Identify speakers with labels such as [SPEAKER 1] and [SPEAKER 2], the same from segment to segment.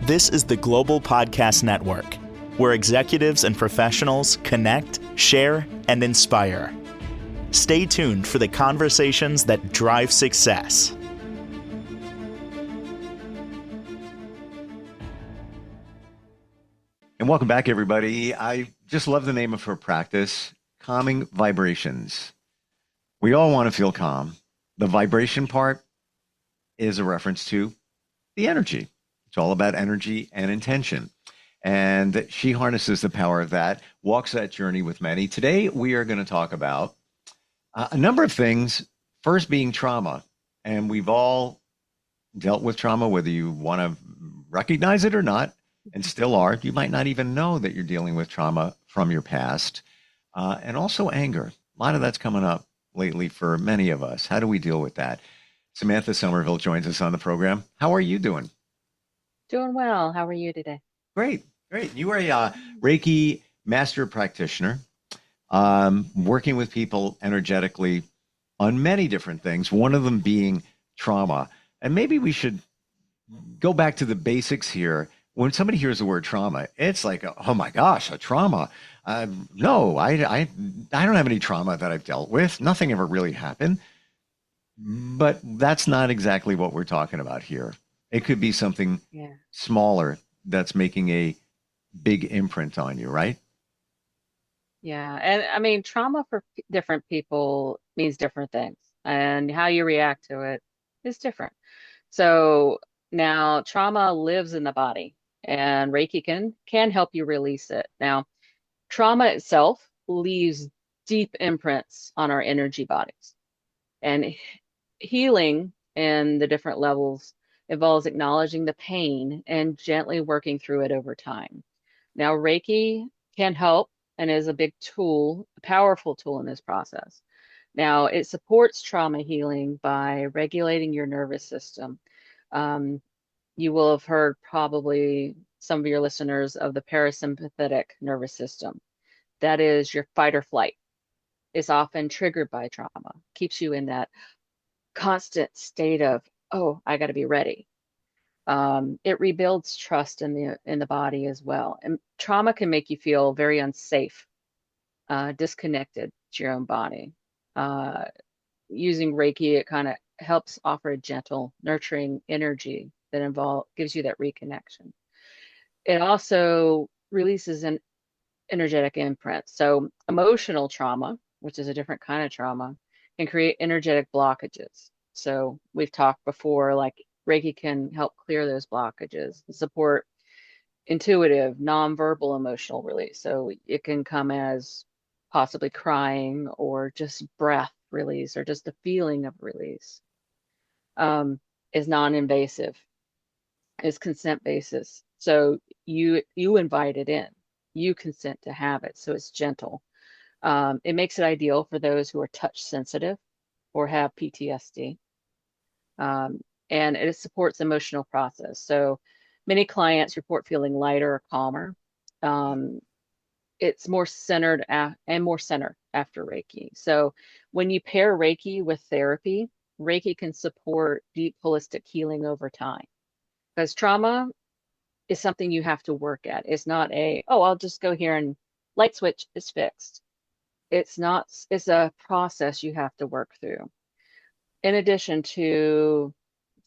[SPEAKER 1] This is the Global Podcast Network, where executives and professionals connect, share, and inspire. Stay tuned for the conversations that drive success.
[SPEAKER 2] And welcome back, everybody. I just love the name of her practice, Calming Vibrations. We all want to feel calm. The vibration part is a reference to the energy. It's all about energy and intention. And she harnesses the power of that, walks that journey with many. Today, we are going to talk about a number of things, first being trauma. And we've all dealt with trauma, whether you want to recognize it or not, and still are. You might not even know that you're dealing with trauma from your past. And also anger. A lot of that's coming up lately for many of us. How do we deal with that? Samantha Somervill joins us on the program. How are you doing?
[SPEAKER 3] Doing well. How are you today?
[SPEAKER 2] Great, great. You are a Reiki master practitioner, working with people energetically on many different things, one of them being trauma. And maybe we should go back to the basics here. When somebody hears the word trauma, it's like, oh my gosh, a trauma. No, I don't have any trauma that I've dealt with. Nothing ever really happened. But that's not exactly what we're talking about here. It could be something smaller that's making a big imprint on you, right?
[SPEAKER 3] Yeah. And I mean, trauma for different people means different things, and how you react to it is different. So now trauma lives in the body, and Reiki can help you release it. Now, trauma itself leaves deep imprints on our energy bodies, and healing in the different levels involves acknowledging the pain and gently working through it over time. Now, Reiki can help and is a big tool, a powerful tool in this process. Now, it supports trauma healing by regulating your nervous system. You will have heard, probably some of your listeners, of the parasympathetic nervous system. That is your fight or flight. It's often triggered by trauma, keeps you in that constant state of, oh, I got to be ready. It rebuilds trust in the body as well. And trauma can make you feel very unsafe, disconnected to your own body. Using Reiki, it kind of helps offer a gentle, nurturing energy that gives you that reconnection. It also releases an energetic imprint. So emotional trauma, which is a different kind of trauma, can create energetic blockages. So we've talked before, like Reiki can help clear those blockages and support intuitive, nonverbal emotional release. So it can come as possibly crying, or just breath release, or just a feeling of release. Is non-invasive, is consent basis. So you invite it in, you consent to have it. So it's gentle. It makes it ideal for those who are touch sensitive or have PTSD. And it supports emotional process. So many clients report feeling lighter or calmer. It's more centered and more centered after Reiki. So when you pair Reiki with therapy, Reiki can support deep holistic healing over time. Because trauma is something you have to work at. It's not I'll just go here and light switch is fixed. It's not, it's a process you have to work through. In addition to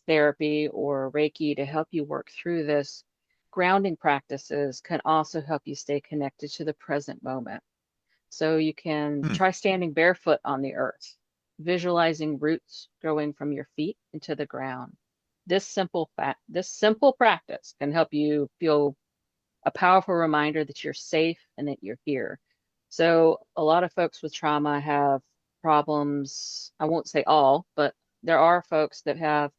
[SPEAKER 3] therapy or Reiki to help you work through this, grounding practices can also help you stay connected to the present moment. So you can try standing barefoot on the earth, visualizing roots growing from your feet into the ground. This simple practice can help you feel a powerful reminder that you're safe and that you're here. So a lot of folks with trauma have problems. I won't say all, but there are folks that have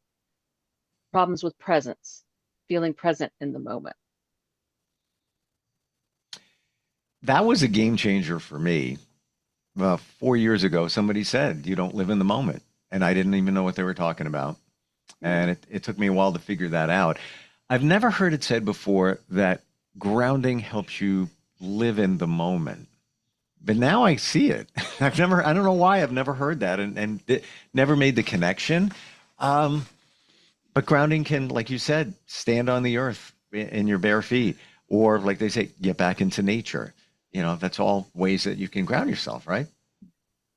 [SPEAKER 3] problems with presence, feeling present in the moment.
[SPEAKER 2] That was a game changer for me. 4 years ago, somebody said, you don't live in the moment. And I didn't even know what they were talking about. And it took me a while to figure that out. I've never heard it said before that grounding helps you live in the moment. But now I see it. I don't know why I've never heard that and never made the connection. But grounding can, like you said, stand on the earth in your bare feet, or like they say, get back into nature. That's all ways that you can ground yourself, right?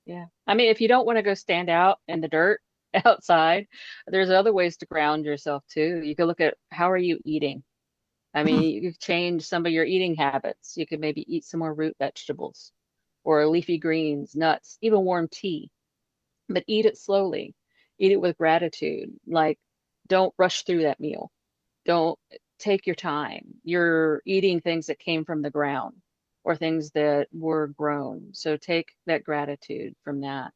[SPEAKER 3] Yeah. I mean, if you don't want to go stand out in the dirt outside, there's other ways to ground yourself too. You could look at how are you eating? I
[SPEAKER 2] Hmm.
[SPEAKER 3] mean, you could change some of your eating habits. You could maybe eat some more root vegetables or leafy greens, nuts, even warm tea, but eat it slowly. Eat it with gratitude. Like, don't rush through that meal. Don't take your time. You're eating things that came from the ground or things that were grown. So take that gratitude from that.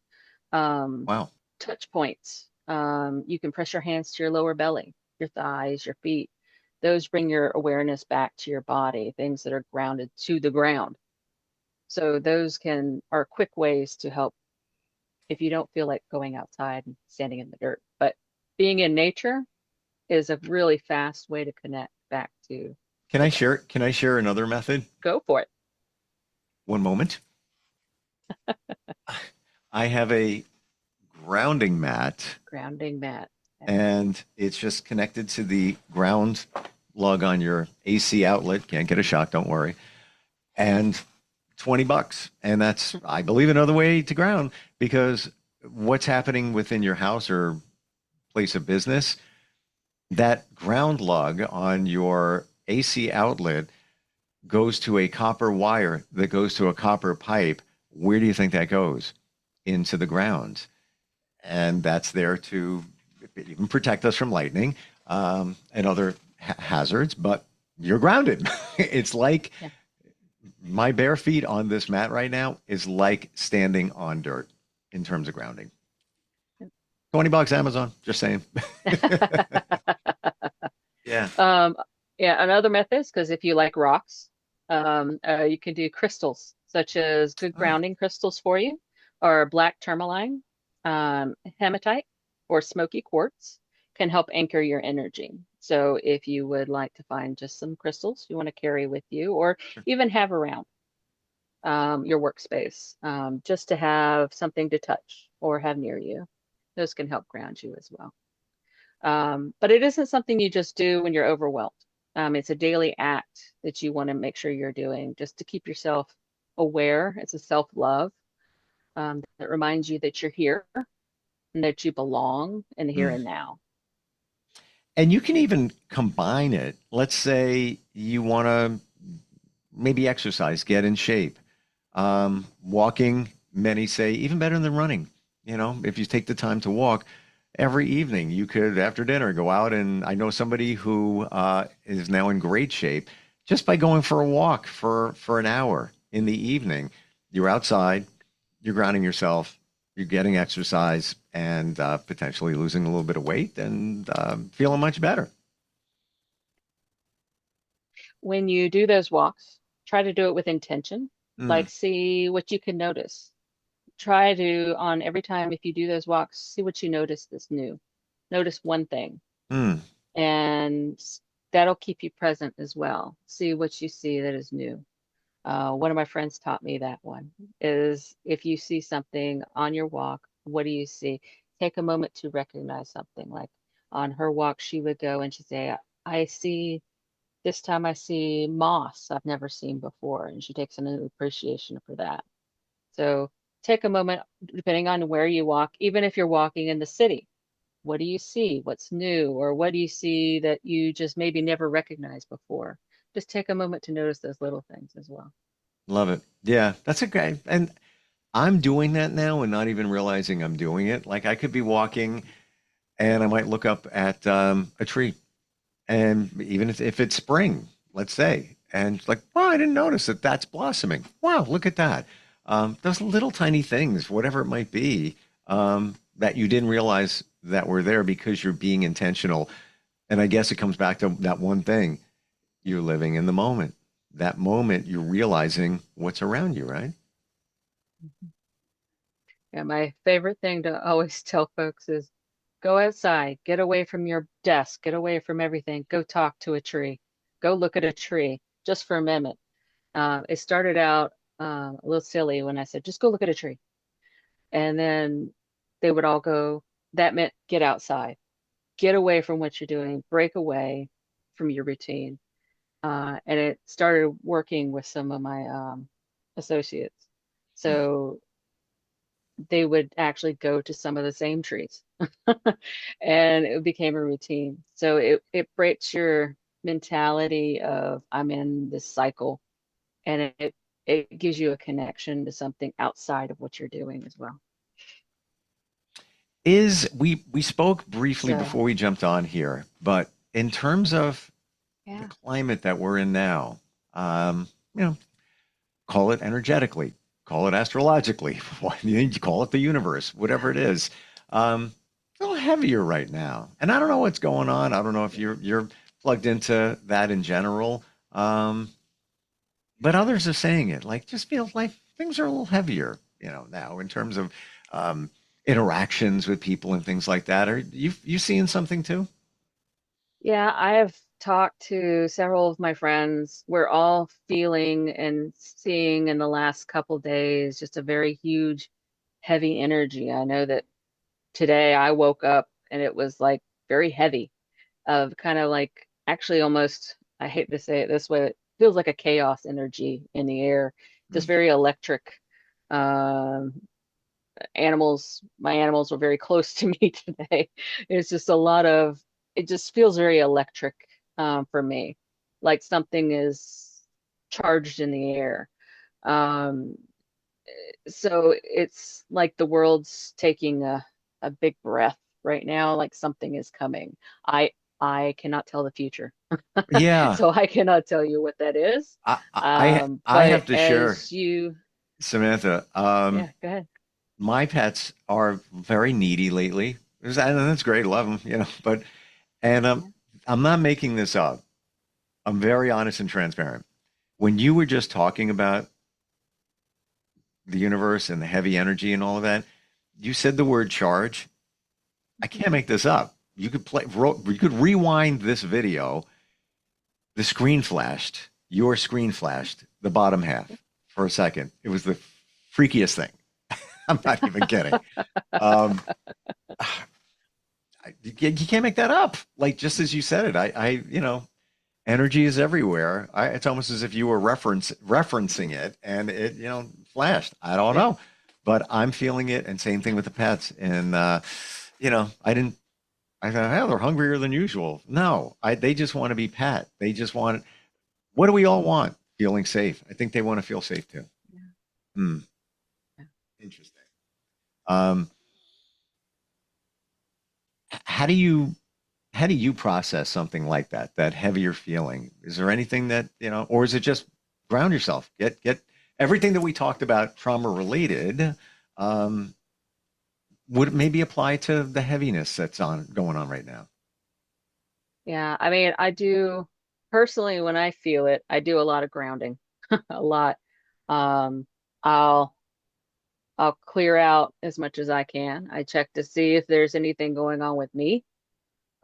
[SPEAKER 3] Um,
[SPEAKER 2] Wow.
[SPEAKER 3] Touch points. You can press your hands to your lower belly, your thighs, your feet. Those bring your awareness back to your body, things that are grounded to the ground. So those can are quick ways to help if you don't feel like going outside and standing in the dirt. But being in nature is a really fast way to connect back to
[SPEAKER 2] Can
[SPEAKER 3] the
[SPEAKER 2] I
[SPEAKER 3] ground.
[SPEAKER 2] share? Can I share another method?
[SPEAKER 3] Go for it.
[SPEAKER 2] One moment. I have a grounding mat,
[SPEAKER 3] Grounding mat. Okay.
[SPEAKER 2] and it's just connected to the ground lug on your AC outlet. Can't get a shock, don't worry. And $20. And that's, I believe, another way to ground, because what's happening within your house or place of business, that ground lug on your AC outlet goes to a copper wire that goes to a copper pipe. Where do you think that goes? Into the ground. And that's there to even protect us from lightning, and other hazards, but you're grounded. It's like
[SPEAKER 3] Yeah.
[SPEAKER 2] my bare feet on this mat right now is like standing on dirt in terms of grounding. $20 Amazon, just saying. Yeah.
[SPEAKER 3] Um, yeah, another method is because if you like rocks, you can do crystals, such as good
[SPEAKER 2] Oh,
[SPEAKER 3] grounding crystals for you, or black tourmaline, hematite, or smoky quartz can help anchor your energy. So if you would like to find just some crystals you want to carry with you, or
[SPEAKER 2] sure.
[SPEAKER 3] even have around your workspace, just to have something to touch or have near you, those can help ground you as well. But it isn't something you just do when you're overwhelmed. It's a daily act that you want to make sure you're doing just to keep yourself aware. It's a self-love that reminds you that you're here and that you belong in the here
[SPEAKER 2] Mm.
[SPEAKER 3] and now.
[SPEAKER 2] And you can even combine it. Let's say you want to maybe exercise, get in shape. Walking, many say, even better than running. If you take the time to walk every evening, you could, after dinner, go out. And I know somebody who is now in great shape just by going for a walk for an hour in the evening. You're outside, you're grounding yourself, you're getting exercise, and potentially losing a little bit of weight and feeling much better.
[SPEAKER 3] When you do those walks, try to do it with intention.
[SPEAKER 2] Mm,
[SPEAKER 3] Like, see what you can notice. Try to, on every time, if you do those walks, see what you notice that's new. Notice one thing,
[SPEAKER 2] mm.
[SPEAKER 3] and that'll keep you present as well. See what you see that is new. One of my friends taught me that one is if you see something on your walk, what do you see? Take a moment to recognize something. Like on her walk, she would go and she'd say, I see this time I see moss I've never seen before. And she takes an appreciation for that. So take a moment, depending on where you walk, even if you're walking in the city, what do you see? What's new? Or what do you see that you just maybe never recognized before? Just take a moment to notice those little things as well.
[SPEAKER 2] Love it. Yeah, that's a great. And I'm doing that now and not even realizing I'm doing it. Like I could be walking and I might look up at a tree, and even if it's spring, let's say, and it's like, wow, I didn't notice that that's blossoming. Wow, look at that. Those little tiny things, whatever it might be, that you didn't realize that were there because you're being intentional. And I guess it comes back to that one thing. You're living in the moment. That moment, you're realizing what's around you, right?
[SPEAKER 3] Yeah, my favorite thing to always tell folks is go outside, get away from your desk, get away from everything, go talk to a tree, go look at a tree just for a minute. It started out a little silly when I said, just go look at a tree. And then they would all go, that meant get outside, get away from what you're doing, break away, from your routine. And it started working with some of my associates.
[SPEAKER 2] Hmm.
[SPEAKER 3] So they would actually go to some of the same trees and it became a routine. So it breaks your mentality of I'm in this cycle, and it gives you a connection to something outside of what you're doing as well.
[SPEAKER 2] We spoke briefly
[SPEAKER 3] So
[SPEAKER 2] before we jumped on here, but in terms of the
[SPEAKER 3] yeah.
[SPEAKER 2] climate that we're in now, you know, call it energetically, call it astrologically, you call it the universe, whatever it is. A little heavier right now, and I don't know what's going on. I don't know if you're plugged into that in general, but others are saying it. Like, just feels like things are a little heavier, now in terms of um, interactions with people and things like that. Are you seeing something too?
[SPEAKER 3] Yeah, I have talked to several of my friends. We're all feeling and seeing in the last couple days just a very huge, heavy energy. I know that today I woke up and it was like very heavy, of kind of like actually almost, I hate to say it this way, it feels like a chaos energy in the air, just
[SPEAKER 2] Mm.
[SPEAKER 3] very electric. Um, my animals were very close to me today. It's just a lot of, it just feels very electric for me, like something is charged in the air. Um, so it's like the world's taking a big breath right now, like something is coming. I I cannot tell the future.
[SPEAKER 2] Yeah,
[SPEAKER 3] So I cannot tell you what that is.
[SPEAKER 2] I
[SPEAKER 3] But
[SPEAKER 2] have to share,
[SPEAKER 3] as you,
[SPEAKER 2] Samantha.
[SPEAKER 3] yeah, go ahead.
[SPEAKER 2] My pets are very needy lately. And that's great, love them, But and
[SPEAKER 3] Yeah.
[SPEAKER 2] I'm not making this up. I'm very honest and transparent. When you were just talking about the universe and the heavy energy and all of that, you said the word charge. I can't make this up. You could rewind this video. The screen flashed. Your screen flashed the bottom half for a second. It was the freakiest thing. I'm not even kidding. Um, you can't make that up. Like, just as you said it, energy is everywhere. It's almost as if you were referencing it and it, flashed. I don't
[SPEAKER 3] Yeah.
[SPEAKER 2] know, but I'm feeling it. And same thing with the pets. And, I didn't, I thought, oh, they're hungrier than usual. No, they just want to be pet. They just want, what do we all want? Feeling safe. I think they want to feel safe too.
[SPEAKER 3] Yeah.
[SPEAKER 2] Hmm.
[SPEAKER 3] Yeah.
[SPEAKER 2] Interesting. Um, how do you process something like that, that heavier feeling? Is there anything that, or is it just ground yourself, get everything that we talked about trauma related, um, would it maybe apply to the heaviness that's on going on right now?
[SPEAKER 3] Yeah, I mean, I do personally when I feel it, I do a lot of grounding, a lot. Um, I'll I'll clear out as much as I can. I check to see if there's anything going on with me.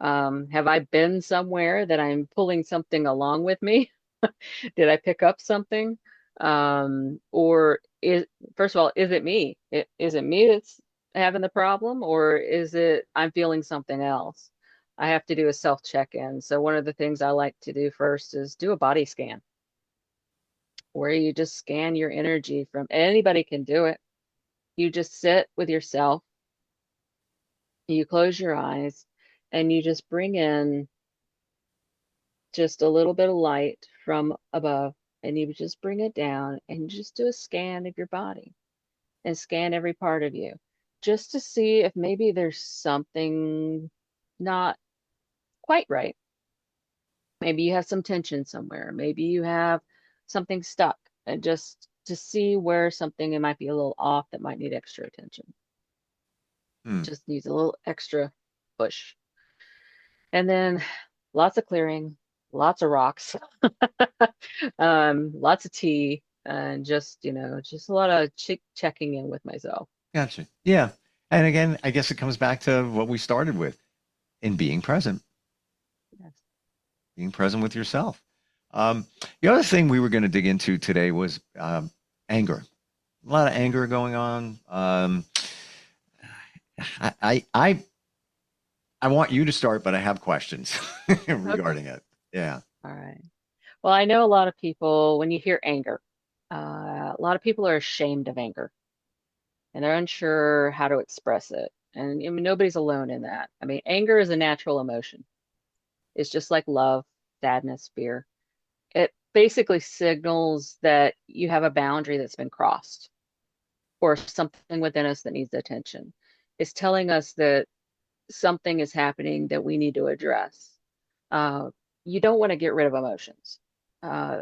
[SPEAKER 3] Have I been somewhere that I'm pulling something along with me? Did I pick up something? Or is, first of all, is it me? Is it me that's having the problem, or is it I'm feeling something else? I have to do a self check-in. So one of the things I like to do first is do a body scan, where you just scan your energy from anybody can do it. You just sit with yourself, you close your eyes, and you just bring in just a little bit of light from above, and you just bring it down and just do a scan of your body and scan every part of you just to see if maybe there's something not quite right. Maybe you have some tension somewhere. Maybe you have something stuck, and just to see where something it might be a little off that might need extra attention.
[SPEAKER 2] Hmm.
[SPEAKER 3] Just needs a little extra push. And then lots of clearing, lots of rocks, lots of tea, and just, just a lot of checking in with myself.
[SPEAKER 2] Gotcha. Yeah. And again, I guess it comes back to what we started with, in
[SPEAKER 3] Yes.
[SPEAKER 2] being present with yourself. Um, the other thing we were going to dig into today was anger. A lot of anger going on. I, I, I want you to start, but I have questions
[SPEAKER 3] Okay.
[SPEAKER 2] regarding it. Yeah.
[SPEAKER 3] All right. Well, I know a lot of people, when you hear anger, a lot of people are ashamed of anger and they're unsure how to express it. And I mean, nobody's alone in that. I mean, anger is a natural emotion. It's just like love, sadness, fear. It basically signals that you have a boundary that's been crossed or something within us that needs attention. It's telling us that something is happening that we need to address. Uh, you don't want to get rid of emotions. Uh,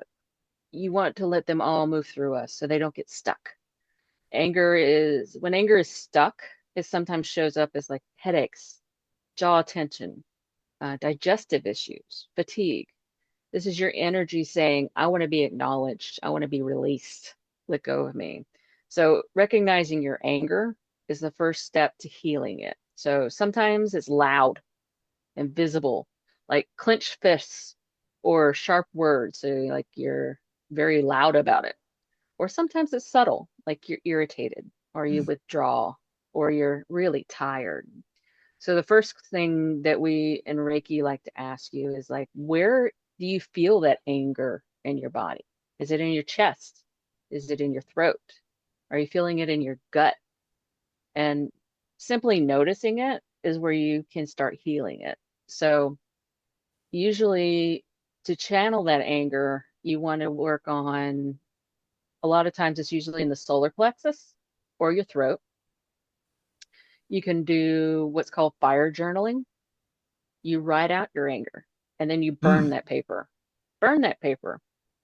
[SPEAKER 3] you want to let them all move through us so they don't get stuck. When anger is stuck, it sometimes shows up as like headaches, jaw tension, digestive issues, fatigue. This is your energy saying, I want to be acknowledged. I want to be released. Let go of me. So recognizing your anger is the first step to healing it. So sometimes it's loud and visible, like clenched fists or sharp words. So like you're very loud about it. Or sometimes it's subtle, like you're irritated or you
[SPEAKER 2] Mm.
[SPEAKER 3] withdraw or you're really tired. So the first thing that we in Reiki like to ask you is like, where do you feel that anger in your body? Is it in your chest? Is it in your throat? Are you feeling it in your gut? And simply noticing it is where you can start healing it. So usually to channel that anger, you want to work on, a lot of times it's usually in the solar plexus or your throat. You can do what's called fire journaling. You write out your anger and then you burn
[SPEAKER 2] Mm.
[SPEAKER 3] that paper. Burn that paper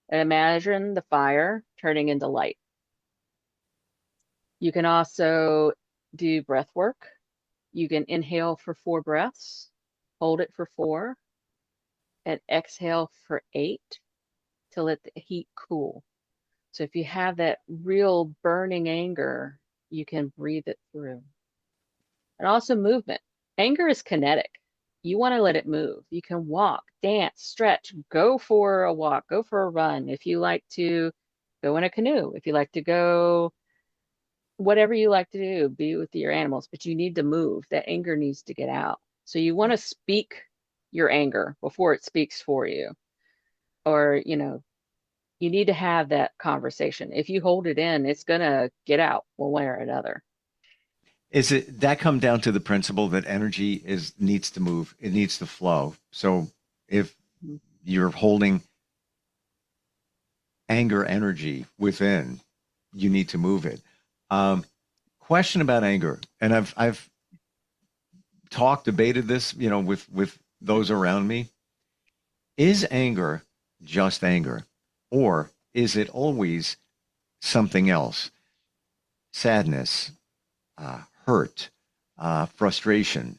[SPEAKER 3] and imagine the fire turning into light. You can also do breath work. You can inhale for 4 breaths, hold it for 4, and exhale for 8 to let the heat cool. So if you have that real burning anger, you can breathe it through. And also movement. Anger is kinetic. You want to let it move. You can walk, dance, stretch, go for a walk, go for a run. If you like to go in a canoe, if you like to go, whatever you like to do, be with your animals, but you need to move. That anger needs to get out. So you want to speak your anger before it speaks for you. Or, you need to have that conversation. If you hold it in, it's going to get out one way or another.
[SPEAKER 2] Is it that come down to the principle that energy is needs to move, it needs to flow. So if you're holding anger energy within, you need to move it. Um, Question about anger, and I've debated this, with those around me. Is anger just anger, or is it always something else? Sadness, hurt, frustration,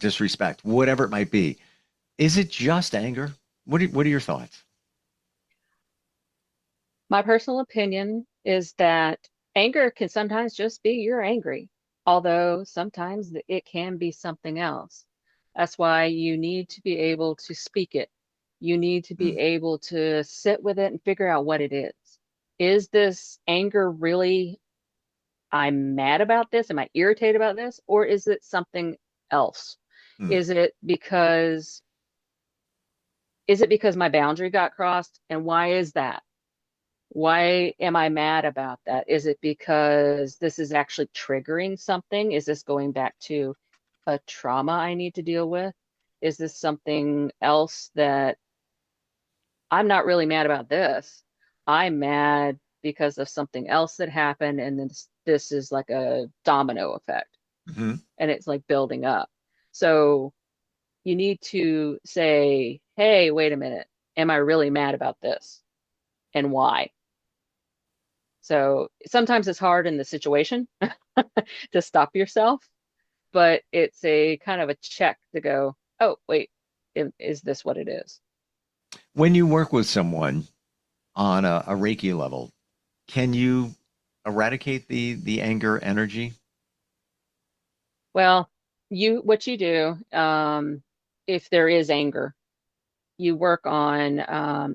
[SPEAKER 2] disrespect, whatever it might be. Is it just anger? What are your thoughts?
[SPEAKER 3] My personal opinion is that anger can sometimes just be you're angry, although sometimes it can be something else. That's why you need to be able to speak it. You need to be
[SPEAKER 2] Mm,
[SPEAKER 3] able to sit with it and figure out what it is. Is this anger really, I'm mad about this? Am I irritated about this? Or is it something else?
[SPEAKER 2] mm,
[SPEAKER 3] Is it because is it because my boundary got crossed? And why is that? Why am I mad about that? Is it because this is actually triggering something? Is this going back to a trauma I need to deal with? Is this something else that I'm not really mad about this? I'm mad because of something else that happened, and then this is like a domino effect,
[SPEAKER 2] mhm.
[SPEAKER 3] and it's like building up. So you need to say, hey, wait a minute. Am I really mad about this? And why? So sometimes it's hard in the situation to stop yourself, but it's a kind of a check to go, oh, wait, is this what it is?
[SPEAKER 2] When you work with someone on a Reiki level, can you eradicate the anger energy?
[SPEAKER 3] Well, what you do, if there is anger, you work on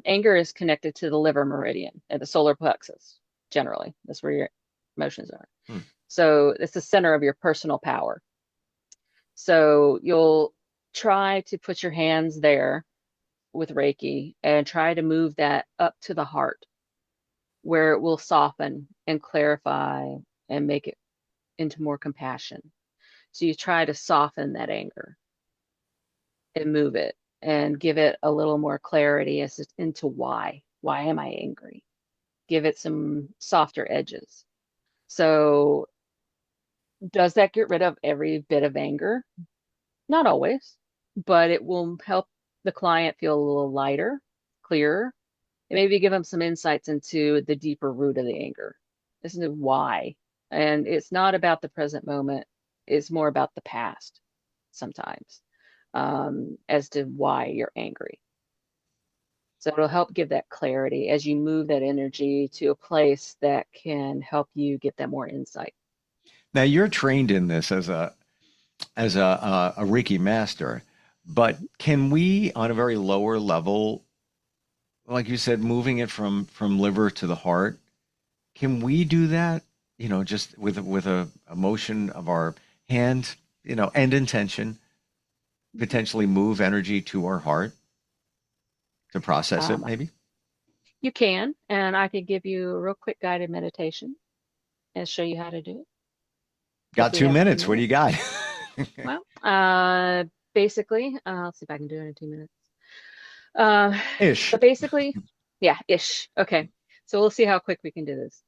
[SPEAKER 3] anger is connected to the liver meridian and the solar plexus, generally. That's where your emotions are.
[SPEAKER 2] Hmm.
[SPEAKER 3] So it's the center of your personal power. So you'll try to put your hands there with Reiki and try to move that up to the heart where it will soften and clarify and make it into more compassion. So you try to soften that anger and move it and give it a little more clarity as into why. Why am I angry? Give it some softer edges. So does that get rid of every bit of anger? Not always, but it will help the client feel a little lighter, clearer, and maybe give them some insights into the deeper root of the anger. This is why. And it's not about the present moment, it's more about the past sometimes, as to why you're angry. So it'll help give that clarity as you move that energy to a place that can help you get that more insight.
[SPEAKER 2] Now you're trained in this as a Reiki master, but can we, on a very lower level, like you said, moving it from liver to the heart, can we do that? Just with a motion of our hand, and intention, potentially move energy to our heart to process it,
[SPEAKER 3] Um,
[SPEAKER 2] maybe?
[SPEAKER 3] you can, and I could give you a real quick guided meditation and show you how to do it if
[SPEAKER 2] Got
[SPEAKER 3] we
[SPEAKER 2] two
[SPEAKER 3] have a few
[SPEAKER 2] minutes. What do you
[SPEAKER 3] minutes.
[SPEAKER 2] got?
[SPEAKER 3] Well, basically, let's see if I can do it in 2 minutes. Uh,
[SPEAKER 2] Ish.
[SPEAKER 3] but basically, yeah, ish. Okay. So we'll see how quick we can do this.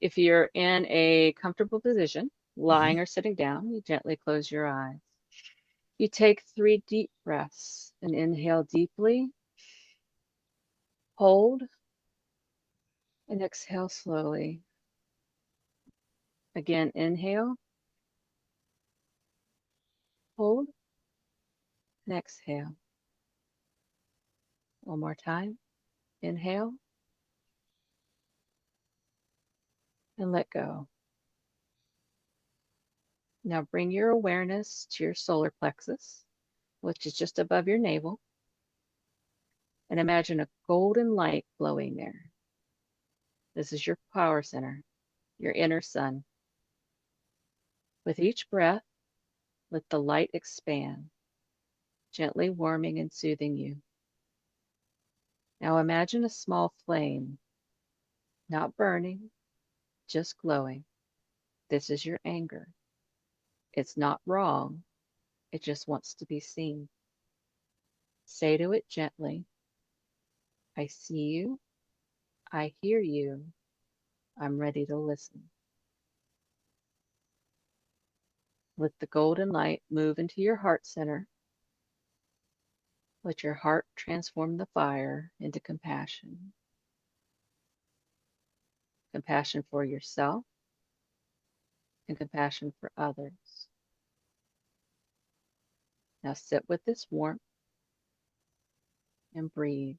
[SPEAKER 3] If you're in a comfortable position,
[SPEAKER 2] Mhm.
[SPEAKER 3] lying or sitting down, you gently close your eyes. You take 3 deep breaths and inhale deeply, hold, and exhale slowly. Again, inhale, hold, and exhale. One more time. Inhale and let go. Now bring your awareness to your solar plexus, which is just above your navel, and imagine a golden light glowing there. This is your power center, your inner sun. With each breath, let the light expand, gently warming and soothing you. Now imagine a small flame, not burning, just glowing. This is your anger. It's not wrong, it just wants to be seen. Say to it gently, I see you, I hear you, I'm ready to listen. Let the golden light move into your heart center. Let your heart transform the fire into compassion. Compassion for yourself and compassion for others. Now sit with this warmth and breathe.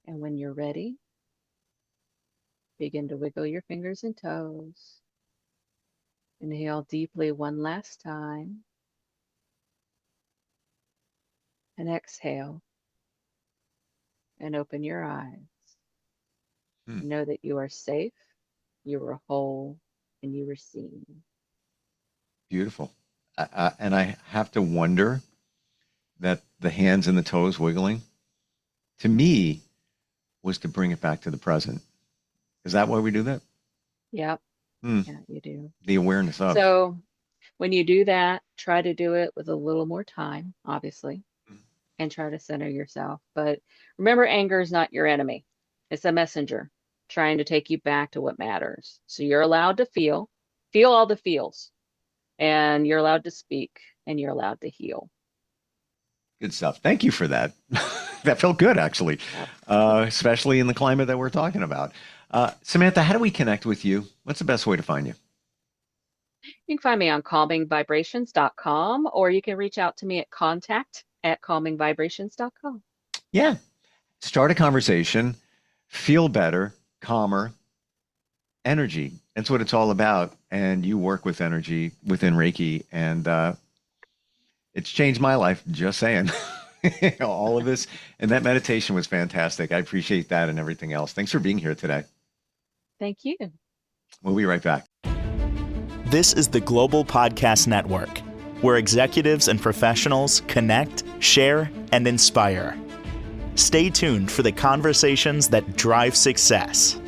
[SPEAKER 3] And when you're ready, begin to wiggle your fingers and toes. Inhale deeply one last time. And exhale and open your eyes.
[SPEAKER 2] Hmm.
[SPEAKER 3] Know that you are safe, you are whole, and you are seen.
[SPEAKER 2] Beautiful. And I have to wonder that the hands and the toes wiggling, to me, was to bring it back to the present. Is that why we do that?
[SPEAKER 3] Yep,
[SPEAKER 2] Hmm.
[SPEAKER 3] yeah, you do.
[SPEAKER 2] The awareness of.
[SPEAKER 3] So when you do that, try to do it with a little more time, obviously, and try to center yourself. But remember, anger is not your enemy. It's a messenger trying to take you back to what matters. So you're allowed to feel all the feels, and you're allowed to speak, and you're allowed to heal.
[SPEAKER 2] Good stuff. Thank you for that. That felt good, actually,
[SPEAKER 3] Yep.
[SPEAKER 2] especially in the climate that we're talking about. Samantha, how do we connect with you? What's the best way to find you?
[SPEAKER 3] You can find me on calmingvibrations.com, or you can reach out to me at contact@calmingvibrations.com.
[SPEAKER 2] Yeah. Start a conversation, feel better, calmer, energy. That's what it's all about. And you work with energy within Reiki, and it's changed my life, just saying. All of this. And that meditation was fantastic. I appreciate that and everything else. Thanks for being here today.
[SPEAKER 3] Thank you.
[SPEAKER 2] We'll be right back.
[SPEAKER 1] This is the Global Podcast Network. where executives and professionals connect, share, and inspire. Stay tuned for the conversations that drive success.